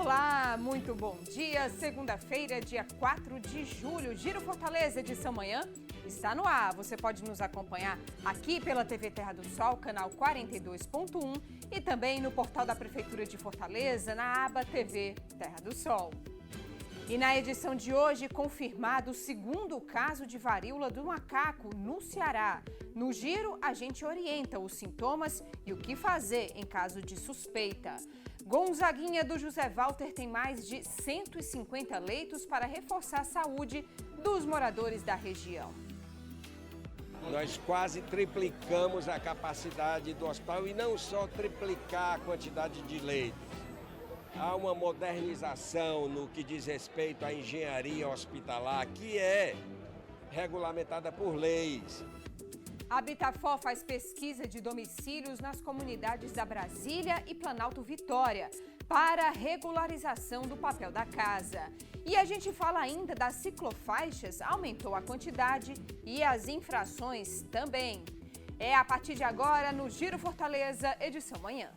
Olá, muito bom dia. Segunda-feira, dia 4 de julho. Giro Fortaleza, edição manhã, está no ar. Você pode nos acompanhar aqui pela TV Terra do Sol, canal 42.1 e também no portal da Prefeitura de Fortaleza, na aba TV Terra do Sol. E na edição de hoje, confirmado o segundo caso de varíola do macaco no Ceará. No Giro, a gente orienta os sintomas e o que fazer em caso de suspeita. Gonzaguinha do José Walter tem mais de 150 leitos para reforçar a saúde dos moradores da região. Nós quase triplicamos a capacidade do hospital e não só triplicar a quantidade de leitos. Há uma modernização no que diz respeito à engenharia hospitalar, que é regulamentada por leis. A Habitafor faz pesquisa de domicílios nas comunidades da Brasília e Planalto Vitória para a regularização do papel da casa. E a gente fala ainda das ciclofaixas, aumentou a quantidade e as infrações também. É a partir de agora no Giro Fortaleza, edição manhã.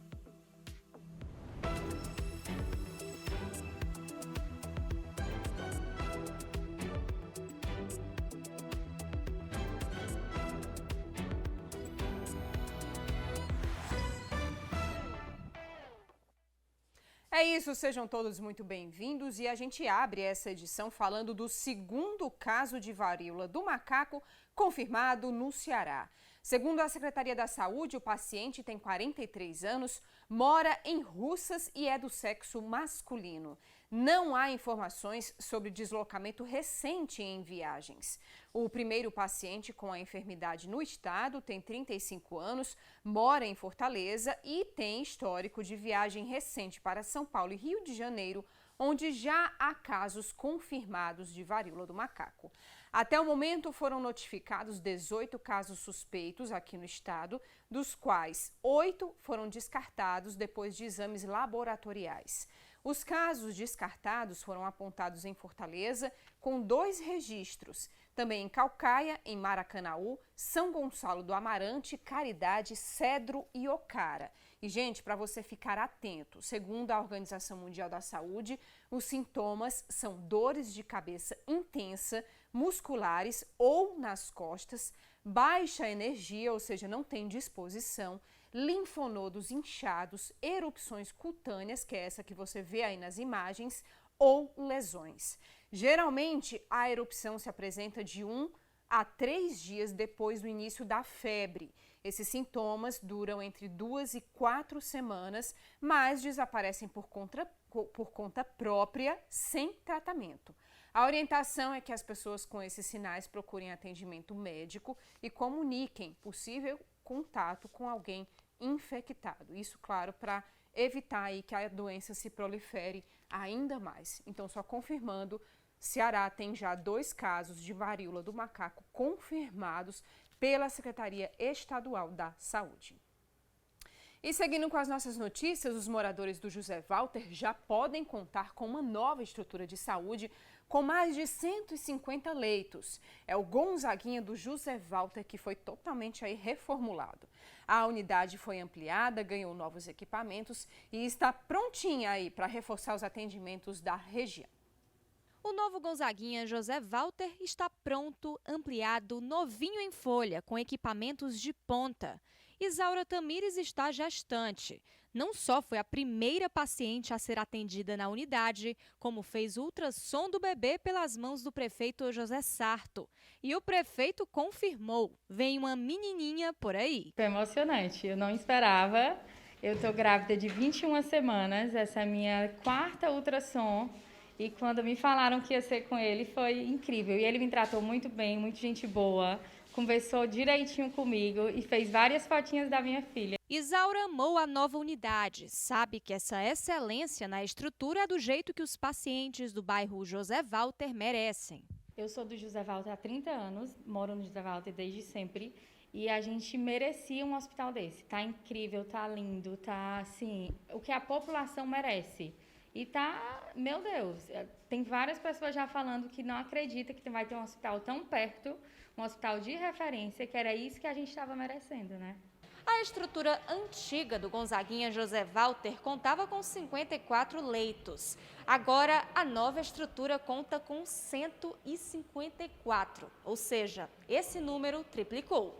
É isso, sejam todos muito bem-vindos e a gente abre essa edição falando do segundo caso de varíola do macaco confirmado no Ceará. Segundo a Secretaria da Saúde, o paciente tem 43 anos, mora em Russas e é do sexo masculino. Não há informações sobre deslocamento recente em viagens. O primeiro paciente com a enfermidade no estado tem 35 anos, mora em Fortaleza e tem histórico de viagem recente para São Paulo e Rio de Janeiro, onde já há casos confirmados de varíola do macaco. Até o momento foram notificados 18 casos suspeitos aqui no estado, dos quais 8 foram descartados depois de exames laboratoriais. Os casos descartados foram apontados em Fortaleza, com 2 registros. Também em Caucaia, em Maracanaú, São Gonçalo do Amarante, Caridade, Cedro e Ocara. E, gente, para você ficar atento, segundo a Organização Mundial da Saúde, os sintomas são dores de cabeça intensa, musculares ou nas costas, baixa energia, ou seja, não tem disposição, linfonodos inchados, erupções cutâneas, que é essa que você vê aí nas imagens, ou lesões. Geralmente, a erupção se apresenta de 1 a 3 dias depois do início da febre. Esses sintomas duram entre 2 e 4 semanas, mas desaparecem por conta própria, sem tratamento. A orientação é que as pessoas com esses sinais procurem atendimento médico e comuniquem possível contato com alguém infectado. Isso, claro, para evitar aí que a doença se prolifere ainda mais. Então, só confirmando, Ceará tem já 2 casos de varíola do macaco confirmados pela Secretaria Estadual da Saúde. E seguindo com as nossas notícias, os moradores do José Walter já podem contar com uma nova estrutura de saúde com mais de 150 leitos. É o Gonzaguinha do José Walter que foi totalmente aí reformulado. A unidade foi ampliada, ganhou novos equipamentos e está prontinha aí para reforçar os atendimentos da região. O novo Gonzaguinha José Walter está pronto, ampliado, novinho em folha, com equipamentos de ponta. Isaura Tamires está gestante. Não só foi a primeira paciente a ser atendida na unidade, como fez ultrassom do bebê pelas mãos do prefeito José Sarto. E o prefeito confirmou, vem uma menininha por aí. Foi emocionante, eu não esperava. Eu estou grávida de 21 semanas, essa é a minha 4ª ultrassom. E quando me falaram que ia ser com ele, foi incrível. E ele me tratou muito bem, muito gente boa, conversou direitinho comigo e fez várias fotinhas da minha filha. Isaura amou a nova unidade, sabe que essa excelência na estrutura é do jeito que os pacientes do bairro José Walter merecem. Eu sou do José Walter há 30 anos, moro no José Walter desde sempre. E a gente merecia um hospital desse. Tá incrível, tá lindo, tá assim, o que a população merece. E tá, meu Deus, tem várias pessoas já falando que não acreditam que vai ter um hospital tão perto, um hospital de referência, que era isso que a gente estava merecendo, né? A estrutura antiga do Gonzaguinha José Walter contava com 54 leitos. Agora, a nova estrutura conta com 154, ou seja, esse número triplicou.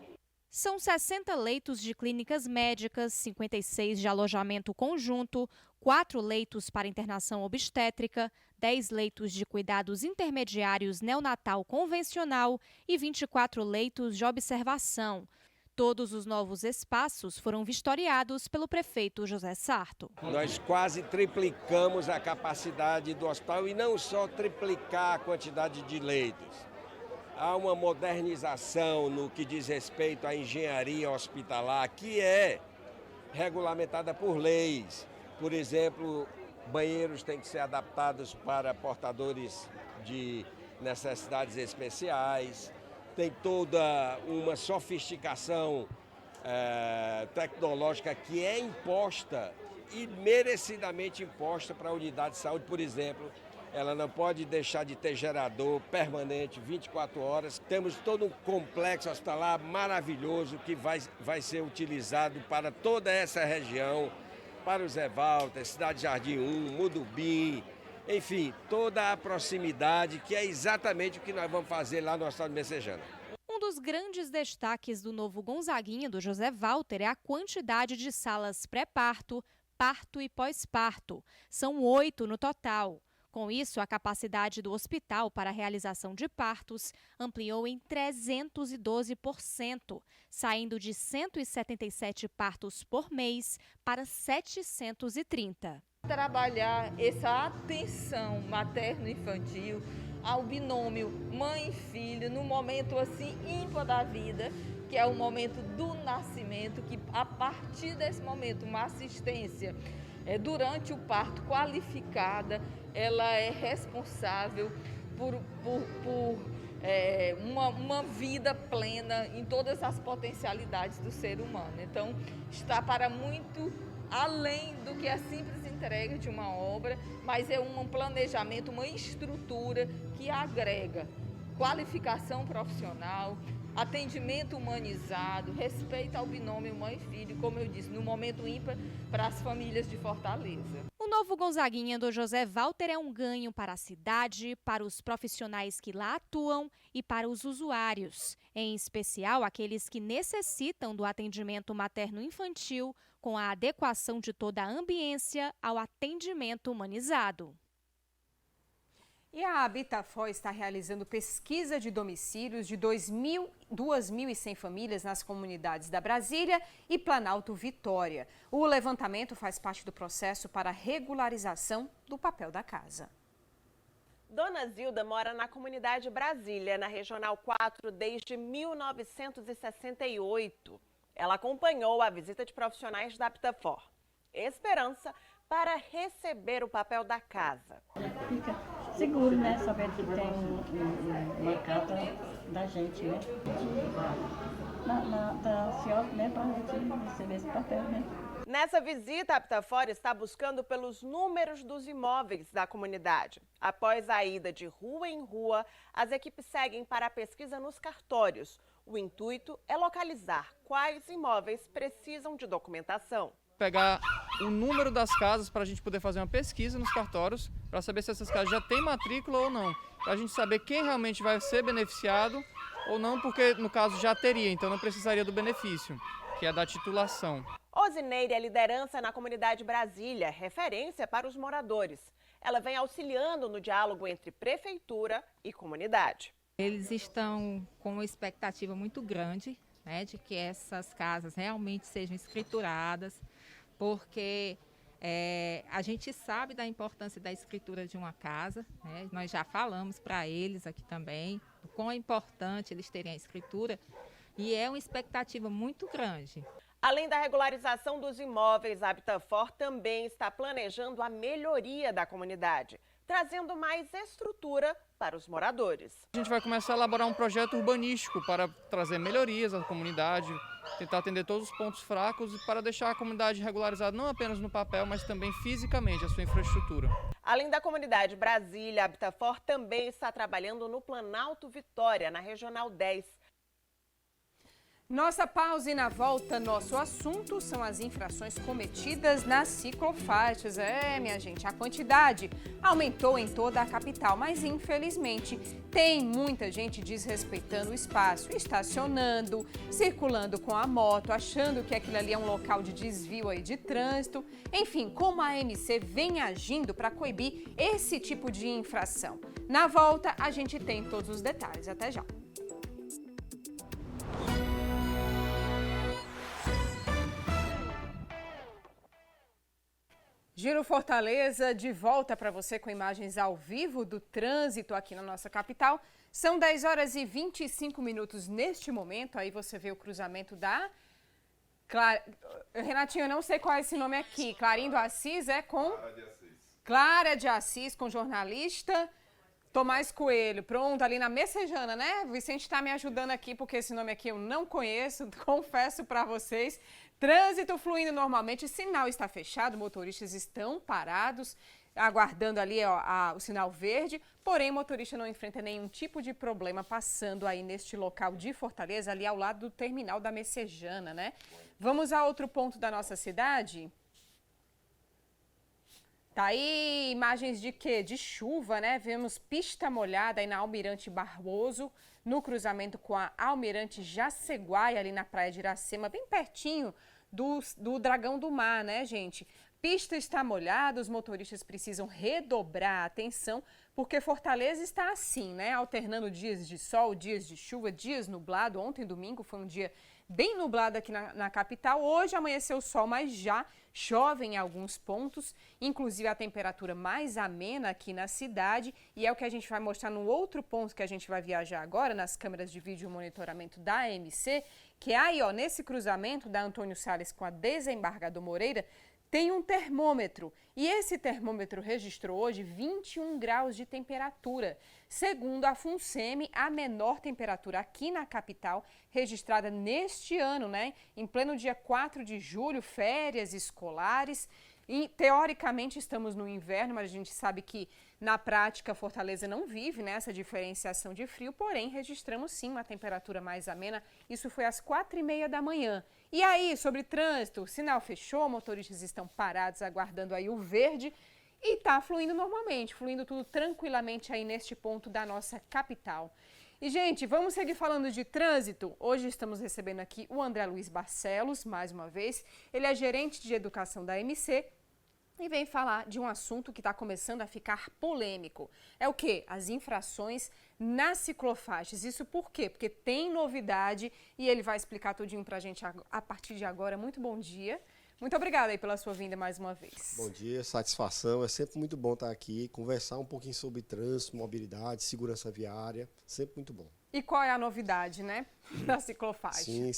São 60 leitos de clínicas médicas, 56 de alojamento conjunto, 4 leitos para internação obstétrica, 10 leitos de cuidados intermediários neonatal convencional e 24 leitos de observação. Todos os novos espaços foram vistoriados pelo prefeito José Sarto. Nós quase triplicamos a capacidade do hospital e não só triplicar a quantidade de leitos. Há uma modernização no que diz respeito à engenharia hospitalar, que é regulamentada por leis. Por exemplo, banheiros têm que ser adaptados para portadores de necessidades especiais. Tem toda uma sofisticação tecnológica que é imposta e merecidamente imposta para a unidade de saúde, por exemplo. Ela não pode deixar de ter gerador permanente 24 horas. Temos todo um complexo hospitalar maravilhoso que vai ser utilizado para toda essa região, para o Zé Walter, Cidade Jardim 1, Mudubim, enfim, toda a proximidade, que é exatamente o que nós vamos fazer lá no Hospital de Messejana. Um dos grandes destaques do novo Gonzaguinha do José Walter é a quantidade de salas pré-parto, parto e pós-parto. São 8 no total. Com isso, a capacidade do hospital para a realização de partos ampliou em 312%, saindo de 177 partos por mês para 730. Trabalhar essa atenção materno-infantil ao binômio mãe e filho no momento assim ímpar da vida, que é o momento do nascimento, que a partir desse momento uma assistência durante o parto qualificada, ela é responsável por uma vida plena em todas as potencialidades do ser humano. Então, está para muito além do que a simples entrega de uma obra, mas é um planejamento, uma estrutura que agrega qualificação profissional, atendimento humanizado, respeito ao binômio mãe e filho, como eu disse, no momento ímpar para as famílias de Fortaleza. O novo Gonzaguinha do José Walter é um ganho para a cidade, para os profissionais que lá atuam e para os usuários, em especial aqueles que necessitam do atendimento materno-infantil com a adequação de toda a ambiência ao atendimento humanizado. E a Habitafor está realizando pesquisa de domicílios de 2.100 famílias nas comunidades da Brasília e Planalto Vitória. O levantamento faz parte do processo para a regularização do papel da casa. Dona Zilda mora na comunidade Brasília, na Regional 4, desde 1968. Ela acompanhou a visita de profissionais da Habitafor. Esperança para receber o papel da casa. Fica seguro, né? Saber que tem uma carta da gente, né? Da senhora, né? Para a gente receber esse papel, né? Nessa visita, a Habitafor está buscando pelos números dos imóveis da comunidade. Após a ida de rua em rua, as equipes seguem para a pesquisa nos cartórios. O intuito é localizar quais imóveis precisam de documentação. Pegar o número das casas para a gente poder fazer uma pesquisa nos cartórios, para saber se essas casas já têm matrícula ou não. Para a gente saber quem realmente vai ser beneficiado ou não, porque no caso já teria, então não precisaria do benefício, que é da titulação. Osineire é liderança na comunidade Brasília, referência para os moradores. Ela vem auxiliando no diálogo entre prefeitura e comunidade. Eles estão com uma expectativa muito grande, né, de que essas casas realmente sejam escrituradas, porque a gente sabe da importância da escritura de uma casa, né? Nós já falamos para eles aqui também o quão é importante eles terem a escritura, e é uma expectativa muito grande. Além da regularização dos imóveis, a Habitafor também está planejando a melhoria da comunidade, trazendo mais estrutura para os moradores. A gente vai começar a elaborar um projeto urbanístico para trazer melhorias à comunidade, tentar atender todos os pontos fracos e para deixar a comunidade regularizada não apenas no papel, mas também fisicamente a sua infraestrutura. Além da comunidade Brasília, a Habitafor também está trabalhando no Planalto Vitória, na Regional 10. Nossa pausa e na volta, nosso assunto são as infrações cometidas nas ciclofaixas. Minha gente, a quantidade aumentou em toda a capital, mas infelizmente tem muita gente desrespeitando o espaço, estacionando, circulando com a moto, achando que aquilo ali é um local de desvio aí de trânsito. Enfim, como a AMC vem agindo para coibir esse tipo de infração. Na volta, a gente tem todos os detalhes. Até já. Giro Fortaleza, de volta para você com imagens ao vivo do trânsito aqui na nossa capital. São 10 horas e 25 minutos neste momento. Aí você vê o cruzamento da... Renatinho, eu não sei qual é esse nome aqui. Clarindo Assis é com... Clara de Assis, com jornalista Tomás Coelho. Pronto, ali na Messejana, né? O Vicente está me ajudando aqui, porque esse nome aqui eu não conheço, confesso para vocês. Trânsito fluindo normalmente, sinal está fechado, motoristas estão parados, aguardando ali o sinal verde, porém o motorista não enfrenta nenhum tipo de problema passando aí neste local de Fortaleza, ali ao lado do terminal da Messejana, né? Vamos a outro ponto da nossa cidade? Tá aí imagens de quê? De chuva, né? Vemos pista molhada aí na Almirante Barroso, no cruzamento com a Almirante Jaceguai, ali na Praia de Iracema, bem pertinho do Dragão do Mar, né, gente? Pista está molhada, os motoristas precisam redobrar a atenção, porque Fortaleza está assim, né? Alternando dias de sol, dias de chuva, dias nublado. Ontem, domingo, foi um dia bem nublado aqui na capital. Hoje amanheceu o sol, mas já chove em alguns pontos, inclusive a temperatura mais amena aqui na cidade. E é o que a gente vai mostrar no outro ponto que a gente vai viajar agora, nas câmeras de vídeo monitoramento da AMC, que é aí, ó, nesse cruzamento da Antônio Salles com a Desembargador Moreira, tem um termômetro, e esse termômetro registrou hoje 21 graus de temperatura. Segundo a FUNSEMI, a menor temperatura aqui na capital registrada neste ano, né? Em pleno dia 4 de julho, férias escolares. E, teoricamente estamos no inverno, mas a gente sabe que na prática Fortaleza não vive nessa diferenciação de frio, porém registramos sim uma temperatura mais amena. Isso foi às 4h30 da manhã. E aí, sobre trânsito, o sinal fechou, motoristas estão parados aguardando aí o verde e tá fluindo normalmente, fluindo tudo tranquilamente aí neste ponto da nossa capital. E, gente, vamos seguir falando de trânsito. Hoje estamos recebendo aqui o André Luiz Barcelos, mais uma vez. Ele é gerente de educação da AMC e vem falar de um assunto que está começando a ficar polêmico. É o quê? As infrações nas ciclofaixas. Isso por quê? Porque tem novidade e ele vai explicar tudinho pra gente a partir de agora. Muito bom dia. Muito obrigada aí pela sua vinda mais uma vez. Bom dia, satisfação. É sempre muito bom estar aqui, conversar um pouquinho sobre trânsito, mobilidade, segurança viária. Sempre muito bom. E qual é a novidade, né, da ciclofaixa? Sim.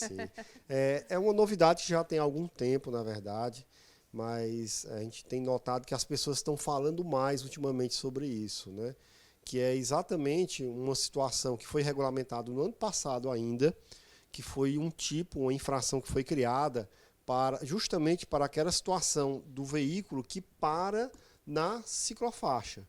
É uma novidade que já tem algum tempo, na verdade, mas a gente tem notado que as pessoas estão falando mais ultimamente sobre isso, né? Que é exatamente uma situação que foi regulamentada no ano passado ainda, que foi uma infração que foi criada justamente para aquela situação do veículo que para na ciclofaixa.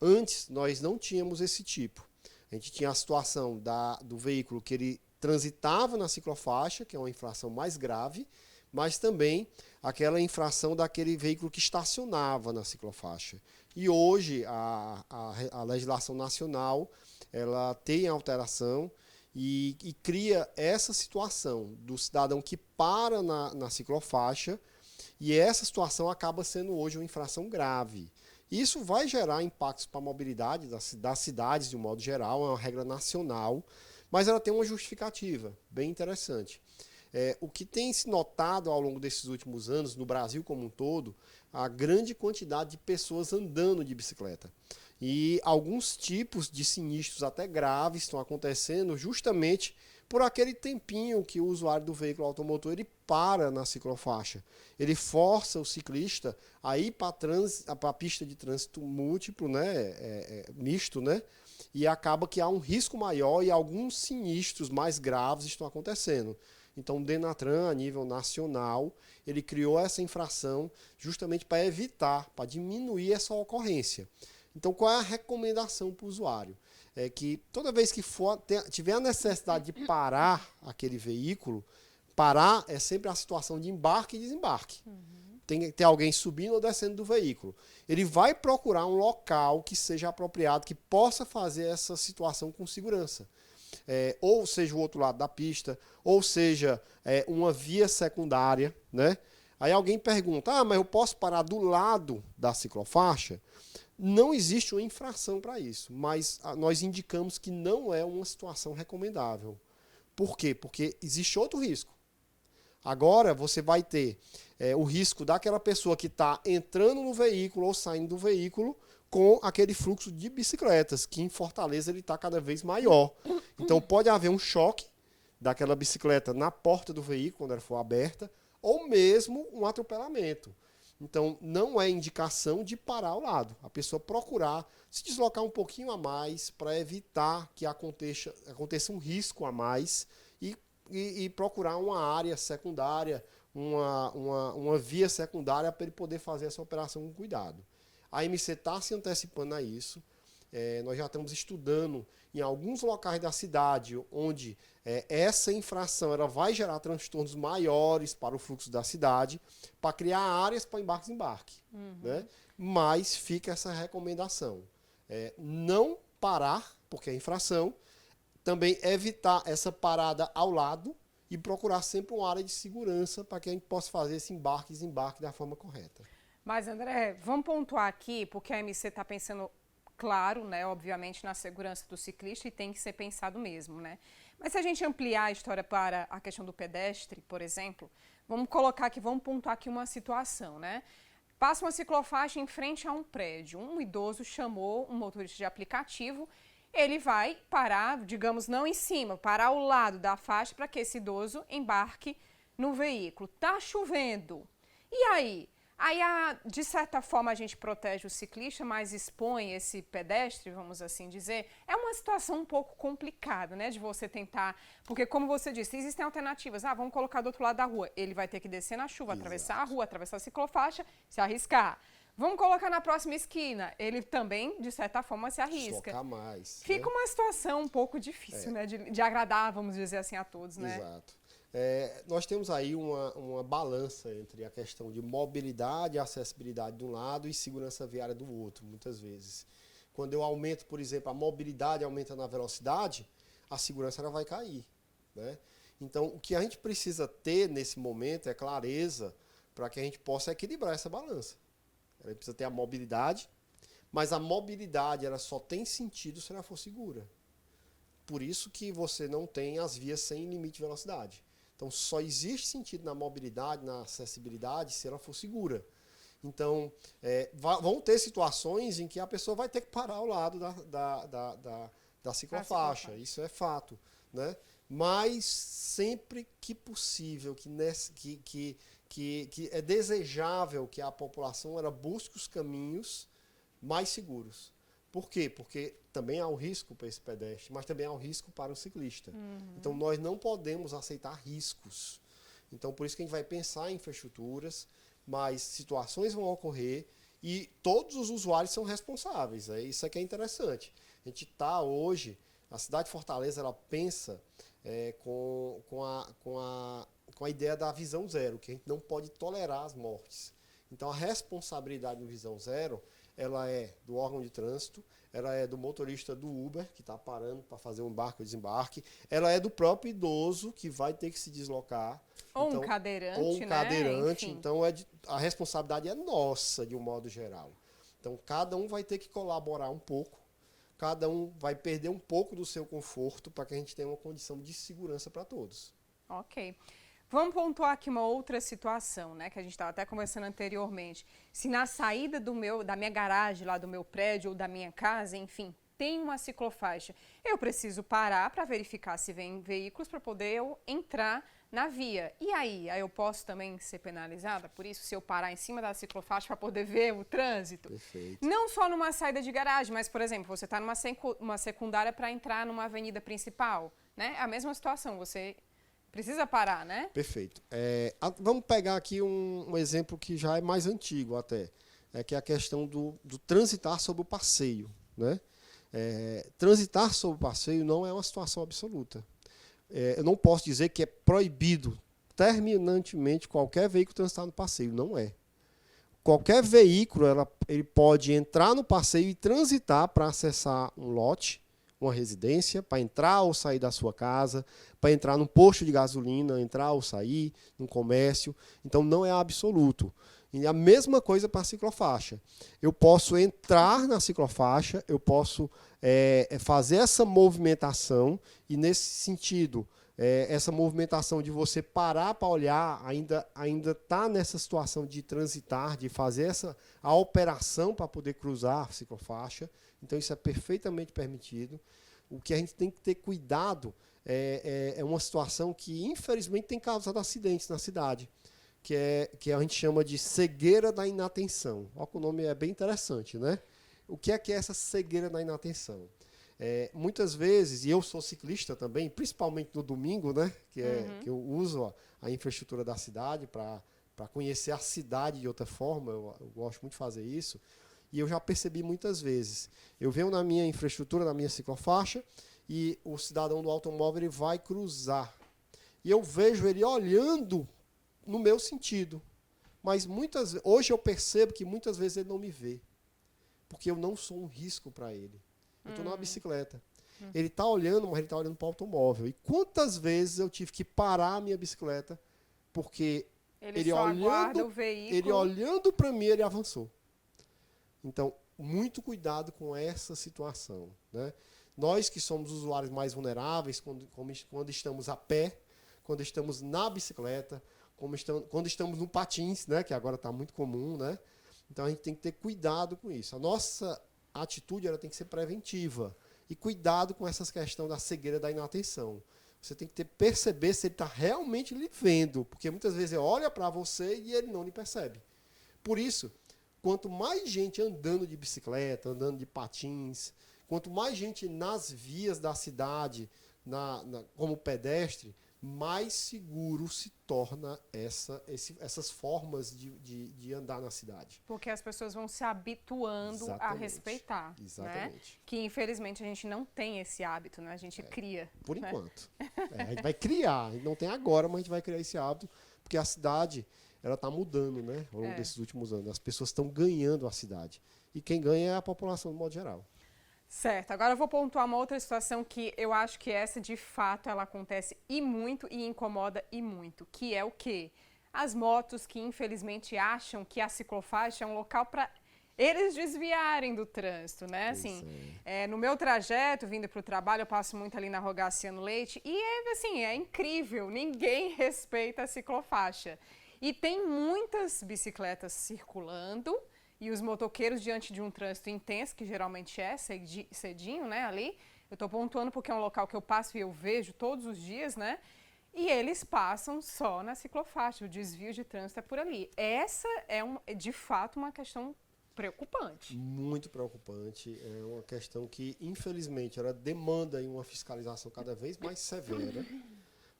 Antes, nós não tínhamos esse tipo. A gente tinha a situação do veículo que ele transitava na ciclofaixa, que é uma infração mais grave, mas também aquela infração daquele veículo que estacionava na ciclofaixa. E hoje a legislação nacional ela tem alteração e cria essa situação do cidadão que para na ciclofaixa, e essa situação acaba sendo hoje uma infração grave. Isso vai gerar impactos para a mobilidade das cidades de um modo geral, é uma regra nacional, mas ela tem uma justificativa bem interessante. O que tem se notado ao longo desses últimos anos, no Brasil como um todo, a grande quantidade de pessoas andando de bicicleta. E alguns tipos de sinistros até graves estão acontecendo justamente por aquele tempinho que o usuário do veículo automotor ele para na ciclofaixa. Ele força o ciclista a ir para a pista de trânsito múltiplo, né, misto, né, e acaba que há um risco maior e alguns sinistros mais graves estão acontecendo. Então, o Denatran, a nível nacional, ele criou essa infração justamente para evitar, para diminuir essa ocorrência. Então, qual é a recomendação para o usuário? É que toda vez que tiver a necessidade de parar aquele veículo, parar é sempre a situação de embarque e desembarque. Tem que ter alguém subindo ou descendo do veículo. Ele vai procurar um local que seja apropriado, que possa fazer essa situação com segurança. Ou seja o outro lado da pista, ou seja uma via secundária, né? Aí alguém pergunta, mas eu posso parar do lado da ciclofaixa? Não existe uma infração para isso, mas nós indicamos que não é uma situação recomendável. Por quê? Porque existe outro risco. Agora você vai ter o risco daquela pessoa que está entrando no veículo ou saindo do veículo com aquele fluxo de bicicletas, que em Fortaleza ele está cada vez maior. Então pode haver um choque daquela bicicleta na porta do veículo, quando ela for aberta, ou mesmo um atropelamento. Então não é indicação de parar ao lado. A pessoa procurar se deslocar um pouquinho a mais para evitar que aconteça um risco a mais e procurar uma área secundária, uma via secundária para ele poder fazer essa operação com cuidado. A MC está se antecipando a isso. Nós já estamos estudando em alguns locais da cidade onde essa infração ela vai gerar transtornos maiores para o fluxo da cidade, para criar áreas para embarque e desembarque. Né? Mas fica essa recomendação. Não parar, porque é infração, também evitar essa parada ao lado e procurar sempre uma área de segurança para que a gente possa fazer esse embarque e desembarque da forma correta. Mas, André, vamos pontuar aqui, porque a MC está pensando, claro, né, obviamente, na segurança do ciclista e tem que ser pensado mesmo, né? Mas se a gente ampliar a história para a questão do pedestre, por exemplo, vamos pontuar aqui uma situação, né? Passa uma ciclofaixa em frente a um prédio, um idoso chamou um motorista de aplicativo, ele vai parar, digamos, não em cima, parar ao lado da faixa para que esse idoso embarque no veículo. Tá chovendo. E aí? De certa forma, a gente protege o ciclista, mas expõe esse pedestre, vamos assim dizer. É uma situação um pouco complicada, né, de você tentar... Porque, como você disse, existem alternativas. Vamos colocar do outro lado da rua. Ele vai ter que descer na chuva, atravessar a rua, atravessar a ciclofaixa, se arriscar. Vamos colocar na próxima esquina. Ele também, de certa forma, se arrisca. Deslocar mais. Fica uma situação um pouco difícil, né, de agradar, vamos dizer assim, a todos, né? Exato. Nós temos aí uma balança entre a questão de mobilidade e acessibilidade de um lado e segurança viária do outro, muitas vezes. Quando eu aumento, por exemplo, a mobilidade aumenta na velocidade, a segurança ela vai cair, né? Então, o que a gente precisa ter nesse momento é clareza para que a gente possa equilibrar essa balança. Ela precisa ter a mobilidade, mas a mobilidade ela só tem sentido se ela for segura. Por isso que você não tem as vias sem limite de velocidade. Então, só existe sentido na mobilidade, na acessibilidade, se ela for segura. Então, vão ter situações em que a pessoa vai ter que parar ao lado da ciclofaixa. Isso é fato, né? Mas, sempre que possível, que é desejável que a população ela busque os caminhos mais seguros. Por quê? Porque também há um risco para esse pedestre, mas também há um risco para o ciclista. Então, nós não podemos aceitar riscos. Então, por isso que a gente vai pensar em infraestruturas, mas situações vão ocorrer e todos os usuários são responsáveis. Isso aqui é interessante. A gente está hoje, a cidade de Fortaleza, ela pensa com a ideia da visão zero, que a gente não pode tolerar as mortes. Então, a responsabilidade no visão zero ela é do órgão de trânsito, ela é do motorista do Uber, que está parando para fazer um embarque ou desembarque, ela é do próprio idoso, que vai ter que se deslocar. Ou um cadeirante, ou um cadeirante, Enfim. Então a responsabilidade é nossa, de um modo geral. Então, cada um vai ter que colaborar um pouco, cada um vai perder um pouco do seu conforto para que a gente tenha uma condição de segurança para todos. Ok. Vamos pontuar aqui uma outra situação, né, que a gente estava até conversando anteriormente. Se na saída da minha garagem, lá do meu prédio ou da minha casa, enfim, tem uma ciclofaixa, eu preciso parar para verificar se vem veículos para poder eu entrar na via. E aí eu posso também ser penalizada por isso, se eu parar em cima da ciclofaixa para poder ver o trânsito? Perfeito. Não só numa saída de garagem, mas, por exemplo, você está numa secundária para entrar numa avenida principal, né? É a mesma situação, você... precisa parar, né? Perfeito. Vamos pegar aqui um exemplo que já é mais antigo até. que é a questão do transitar sobre o passeio, né? Transitar sobre o passeio não é uma situação absoluta. Eu não posso dizer que é proibido terminantemente qualquer veículo transitar no passeio, não é. Qualquer veículo ele pode entrar no passeio e transitar para acessar um lote, uma residência, para entrar ou sair da sua casa, para entrar num posto de gasolina, entrar ou sair, num comércio. Então, não é absoluto. E a mesma coisa para a ciclofaixa. Eu posso entrar na ciclofaixa, eu posso fazer essa movimentação, e nesse sentido, essa movimentação de você parar para olhar, ainda está nessa situação de transitar, de fazer a operação para poder cruzar a ciclofaixa. Então, isso é perfeitamente permitido. O que a gente tem que ter cuidado é uma situação que, infelizmente, tem causado acidentes na cidade, que a gente chama de cegueira da inatenção. Olha que o nome é bem interessante, né? O que é essa cegueira da inatenção? Muitas vezes, e eu sou ciclista também, principalmente no domingo, né, que eu uso a infraestrutura da cidade para conhecer a cidade de outra forma, eu gosto muito de fazer isso, e eu já percebi muitas vezes. Eu venho na minha infraestrutura, na minha ciclofaixa, e o cidadão do automóvel ele vai cruzar. E eu vejo ele olhando no meu sentido. Mas hoje eu percebo que muitas vezes ele não me vê, porque eu não sou um risco para ele. Eu estou numa bicicleta. Ele está olhando, mas ele está olhando para o automóvel. E quantas vezes eu tive que parar a minha bicicleta, porque ele olhando para mim, ele avançou. Então, muito cuidado com essa situação, né? Nós que somos usuários mais vulneráveis, quando estamos a pé, quando estamos na bicicleta, quando estamos no patins, né, que agora está muito comum, né? Então, a gente tem que ter cuidado com isso. A nossa atitude ela tem que ser preventiva. E cuidado com essas questões da cegueira da inatenção. Você tem que perceber se ele está realmente lhe vendo, porque muitas vezes ele olha para você e ele não lhe percebe. Por isso, quanto mais gente andando de bicicleta, andando de patins, quanto mais gente nas vias da cidade, como pedestre, mais seguro se torna essas formas de andar na cidade. Porque as pessoas vão se habituando a respeitar. Exatamente. Né? Que infelizmente a gente não tem esse hábito, né? A gente cria. Por enquanto. A gente vai criar, a gente não tem agora, mas a gente vai criar esse hábito, porque a cidade ela está mudando, né? Ao longo desses últimos anos. As pessoas estão ganhando a cidade. E quem ganha é a população, de modo geral. Certo, agora eu vou pontuar uma outra situação que eu acho que essa, de fato, ela acontece e muito e incomoda e muito, que é o quê? As motos que, infelizmente, acham que a ciclofaixa é um local para eles desviarem do trânsito, né? Assim, no meu trajeto, vindo para o trabalho, eu passo muito ali na Rogaciano Leite e, é incrível, ninguém respeita a ciclofaixa. E tem muitas bicicletas circulando, e os motoqueiros, diante de um trânsito intenso, que geralmente é cedinho, né, ali, eu estou pontuando porque é um local que eu passo e eu vejo todos os dias, né, e eles passam só na ciclofaixa, o desvio de trânsito é por ali. Essa é, de fato, uma questão preocupante. Muito preocupante. É uma questão que, infelizmente, ela demanda uma fiscalização cada vez mais severa,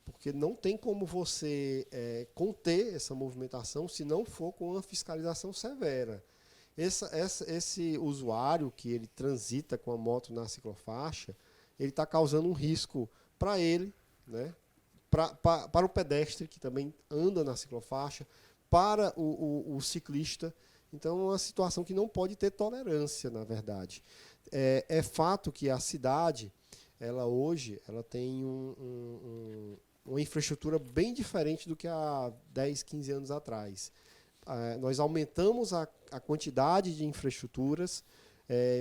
porque não tem como você conter essa movimentação se não for com uma fiscalização severa. Esse usuário que ele transita com a moto na ciclofaixa, ele está causando um risco para ele, né? Para o pedestre que também anda na ciclofaixa, para o ciclista. Então, é uma situação que não pode ter tolerância, na verdade. É fato que a cidade, hoje, ela tem uma infraestrutura bem diferente do que há 10, 15 anos atrás. Nós aumentamos a quantidade de infraestruturas.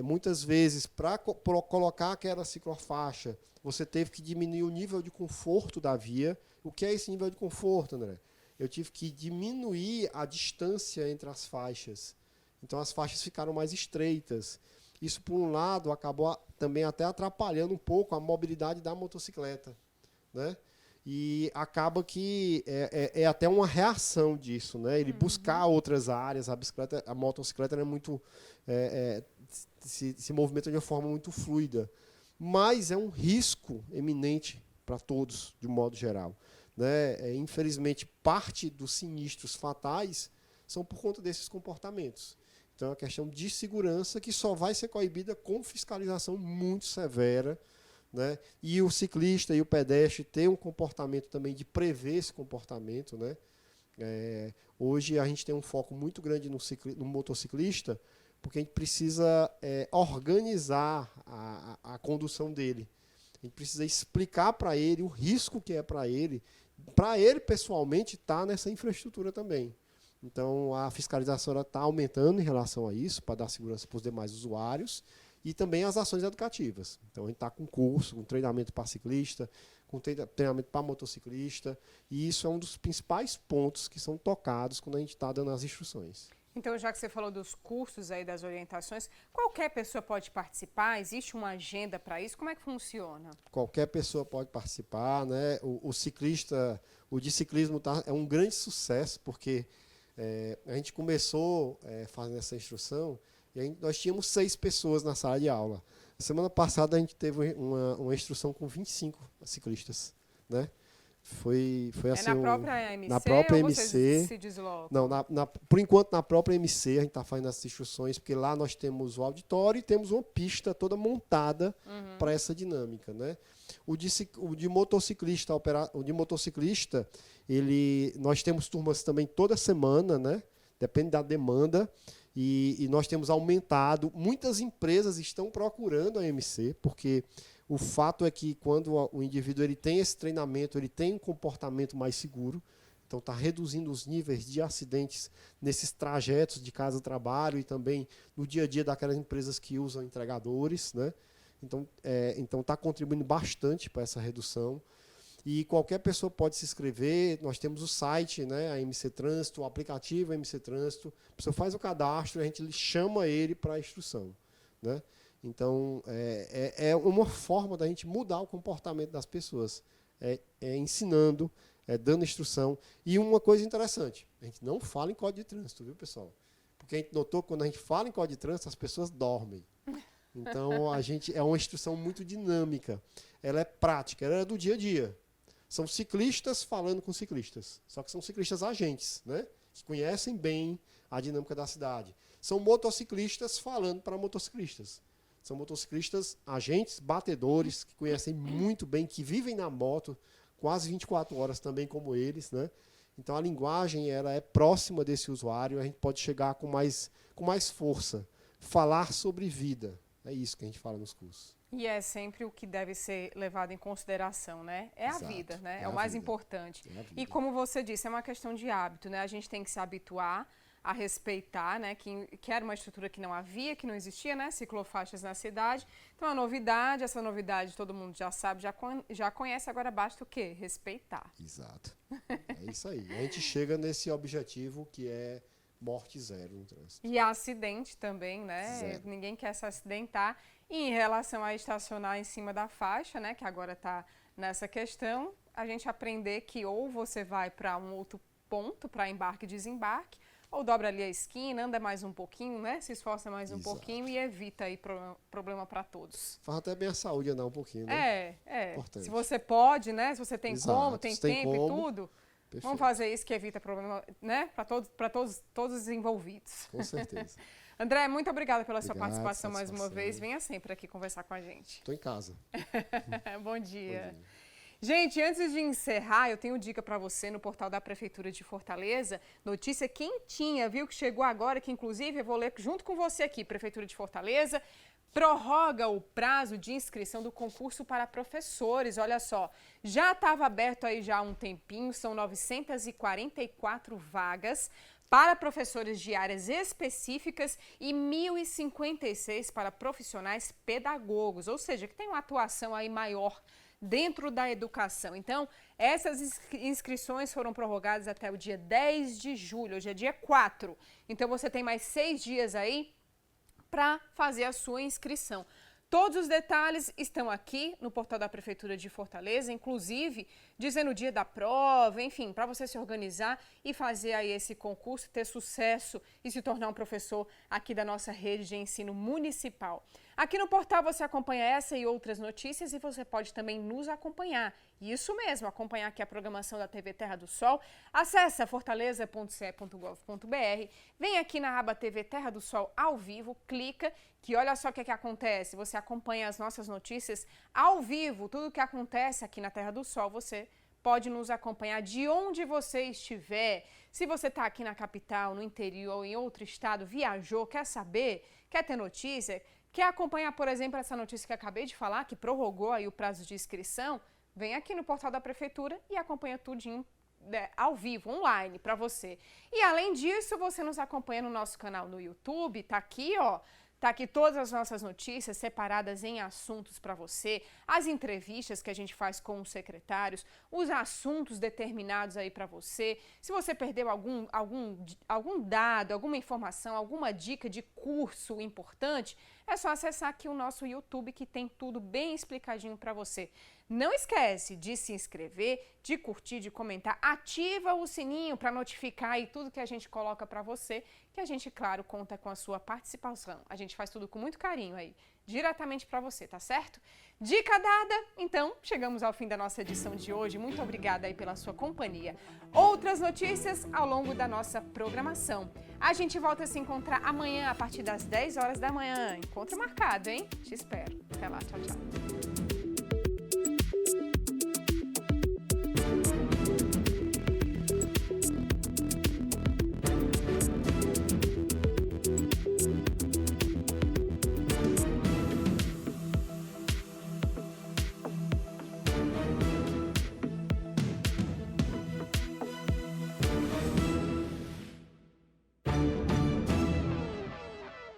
Muitas vezes, para colocar aquela ciclofaixa, você teve que diminuir o nível de conforto da via. O que é esse nível de conforto, André? Eu tive que diminuir a distância entre as faixas. Então, as faixas ficaram mais estreitas. Isso, por um lado, acabou também até atrapalhando um pouco a mobilidade da motocicleta, né? E acaba que é até uma reação disso, né? Ele buscar outras áreas, a motocicleta é muito se movimenta de uma forma muito fluida, mas é um risco eminente para todos, de um modo geral, né? Infelizmente, parte dos sinistros fatais são por conta desses comportamentos. Então é uma questão de segurança que só vai ser coibida com fiscalização muito severa, né? E o ciclista e o pedestre ter um comportamento também de prever esse comportamento, né? Hoje a gente tem um foco muito grande no motociclista, porque a gente precisa organizar a condução dele. A gente precisa explicar para ele o risco que é para ele pessoalmente estar nessa infraestrutura também. Então a fiscalização está aumentando em relação a isso, para dar segurança para os demais usuários, e também as ações educativas. Então a gente está com curso, com treinamento para ciclista, com treinamento para motociclista, e isso é um dos principais pontos que são tocados quando a gente está dando as instruções. Então, já que você falou dos cursos aí, das orientações, qualquer pessoa pode participar? Existe uma agenda para isso? Como é que funciona? Qualquer pessoa pode participar, né? O ciclista, o de ciclismo é um grande sucesso, porque a gente começou fazendo essa instrução e nós tínhamos 6 pessoas na sala de aula. Semana passada a gente teve uma instrução com 25 ciclistas, né? Foi assim, na própria MC, na própria ou MC. vocês se deslocam? Não, por enquanto na própria MC a gente está fazendo essas instruções, porque lá nós temos o auditório e temos uma pista toda montada para essa dinâmica, né? O de motociclista, nós temos turmas também toda semana, né? Depende da demanda. E nós temos aumentado. Muitas empresas estão procurando a MC, porque o fato é que quando o indivíduo ele tem esse treinamento, ele tem um comportamento mais seguro, então está reduzindo os níveis de acidentes nesses trajetos de casa ao trabalho e também no dia a dia daquelas empresas que usam entregadores, né? Então está contribuindo bastante para essa redução. E qualquer pessoa pode se inscrever, nós temos o site, né, a MC Trânsito, o aplicativo MC Trânsito, a pessoa faz o cadastro e a gente chama ele para a instrução, né? Então, é uma forma da gente mudar o comportamento das pessoas, ensinando, dando instrução. E uma coisa interessante, a gente não fala em código de trânsito, viu, pessoal? Porque a gente notou que quando a gente fala em código de trânsito, as pessoas dormem. Então, é uma instrução muito dinâmica, ela é prática, ela é do dia a dia. São ciclistas falando com ciclistas, só que são ciclistas agentes, né? Que conhecem bem a dinâmica da cidade. São motociclistas falando para motociclistas. São motociclistas agentes, batedores, que conhecem muito bem, que vivem na moto quase 24 horas também como eles, né? Então a linguagem ela é próxima desse usuário, a gente pode chegar com mais força, falar sobre vida. É isso que a gente fala nos cursos. E é sempre o que deve ser levado em consideração, né? É Exato, a vida, né? é o a mais vida. importante. É a vida. E como você disse, é uma questão de hábito, né? A gente tem que se habituar a respeitar, né? Que era uma estrutura que não havia, que não existia, né? Ciclofaixas na cidade. Então, a novidade, essa novidade todo mundo já sabe, já conhece, agora basta o quê? Respeitar. Exato. É isso aí. A gente chega nesse objetivo que é morte zero no trânsito. E acidente também, né? Zero. Ninguém quer se acidentar. E em relação a estacionar em cima da faixa, né? Que agora está nessa questão, a gente aprender que ou você vai para um outro ponto, para embarque e desembarque, ou dobra ali a esquina, anda mais um pouquinho, né? Se esforça mais um Exato. pouquinho e evita aí problema para todos. Faz até bem a saúde andar um pouquinho, né? Se você pode, né? Se você tem Exato. como, tem Se tem tempo como, e tudo, perfeito. vamos fazer isso que evita problema, né? Para todos os envolvidos. Com certeza. André, muito obrigada pela sua Obrigado, participação mais uma satisfação. vez. Venha sempre aqui conversar com a gente. Estou em casa. Bom dia. Bom dia. Gente, antes de encerrar, eu tenho dica para você no portal da Prefeitura de Fortaleza. Notícia quentinha, viu? Que chegou agora, que inclusive eu vou ler junto com você aqui. Prefeitura de Fortaleza prorroga o prazo de inscrição do concurso para professores. Olha só, já estava aberto aí já há um tempinho, são 944 vagas para professores de áreas específicas e 1.056 para profissionais pedagogos, ou seja, que tem uma atuação aí maior dentro da educação. Então, essas inscrições foram prorrogadas até o dia 10 de julho, hoje é dia 4. Então, você tem mais 6 dias aí para fazer a sua inscrição. Todos os detalhes estão aqui no portal da Prefeitura de Fortaleza, inclusive dizendo o dia da prova, enfim, para você se organizar e fazer aí esse concurso, ter sucesso e se tornar um professor aqui da nossa rede de ensino municipal. Aqui no portal você acompanha essa e outras notícias e você pode também nos acompanhar. Isso mesmo, acompanhar aqui a programação da TV Terra do Sol. Acesse fortaleza.ce.gov.br, vem aqui na aba TV Terra do Sol ao vivo, clica, que olha só o que acontece. Você acompanha as nossas notícias ao vivo, tudo o que acontece aqui na Terra do Sol, você pode nos acompanhar de onde você estiver. Se você está aqui na capital, no interior ou em outro estado, viajou, quer saber, quer ter notícia, quer acompanhar, por exemplo, essa notícia que eu acabei de falar, que prorrogou aí o prazo de inscrição, vem aqui no portal da Prefeitura e acompanha tudinho ao vivo, online, para você. E além disso, você nos acompanha no nosso canal no YouTube, tá aqui, ó. Tá aqui todas as nossas notícias separadas em assuntos para você, as entrevistas que a gente faz com os secretários, os assuntos determinados aí para você. Se você perdeu algum dado, alguma informação, alguma dica de curso importante, é só acessar aqui o nosso YouTube que tem tudo bem explicadinho para você. Não esquece de se inscrever, de curtir, de comentar, ativa o sininho para notificar aí tudo que a gente coloca para você, que a gente, claro, conta com a sua participação. A gente faz tudo com muito carinho aí, diretamente para você, tá certo? Dica dada? Então, chegamos ao fim da nossa edição de hoje. Muito obrigada aí pela sua companhia. Outras notícias ao longo da nossa programação. A gente volta a se encontrar amanhã a partir das 10 horas da manhã. Encontro marcado, hein? Te espero. Até lá, tchau, tchau.